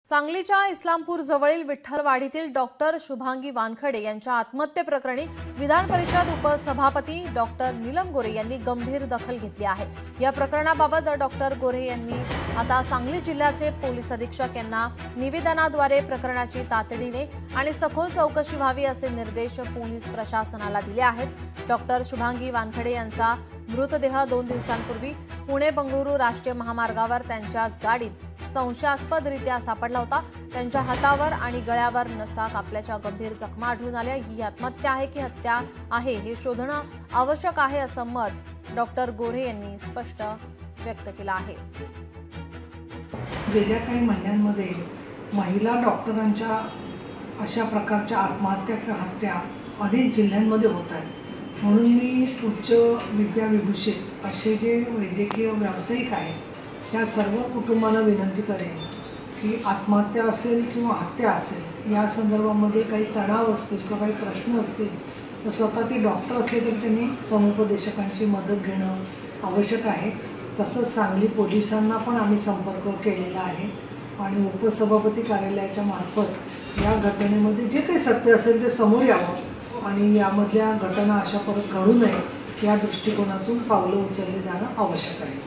सांगलीच्या इस्लामपूर जवळील विठ्ठलवाडीतील डॉक्टर शुभांगी वानखडे यांच्या आत्महत्येप्रकरणी विधान परिषद उपसभापती डॉक्टर नीलम गोरे यांनी गंभीर दखल घेतली आहे। या प्रकरणाबाबत डॉक्टर गोरे यांनी आता सांगली जिल्ह्याचे पोलीस अधीक्षक यांना निवेदनाद्वारे प्रकरणाची तातडीने आणि सखोल चौकशी व्हावी असे निर्देश पोलीस प्रशासनाला दिले आहेत। डॉक्टर शुभांगी वानखडे यांचा मृतदेह 2 दिवसांपूर्वी पुणे बंगळुरू राष्ट्रीय महामार्गावर त्यांच्याच गाडीत संशयास्पदरित्या सापडला होता। त्यांच्या हातावर आणि गळ्यावर नसा कापल्याच्या गंभीर जखमा आढळून आल्या। ही आत्महत्या आहे की हत्या आहे हे शोधणं आवश्यक आहे असं मत डॉक्टर गोरे यांनी स्पष्ट व्यक्त केलं आहे। गेल्या काही महिन्यांमध्ये महिला डॉक्टरांच्या अशा प्रकारच्या आत्महत्या किंवा हत्या अनेक जिल्ह्यांमध्ये होत आहेत। म्हणून मी उच्च विद्याविभूषित असे जे वैद्यकीय व्यावसायिक आहेत त्या सर्व कुटुंबांना विनंती करेन की आत्महत्या असेल किंवा हत्या असेल या संदर्भामध्ये काही तणाव असतील किंवा काही प्रश्न असतील तर स्वतः ते डॉक्टर असले तरी त्यांनी समुपदेशकांची मदत घेणं आवश्यक आहे। तसंच सांगली पोलिसांना पण आम्ही संपर्क केलेला आहे आणि उपसभापती कार्यालयाच्या मार्फत या घटनेमध्ये जे काही सत्य असेल ते समोर यावं आणि यामधल्या घटना अशा परत घडू नये या दृष्टिकोनातून पावलं उचलले जाणं आवश्यक आहे।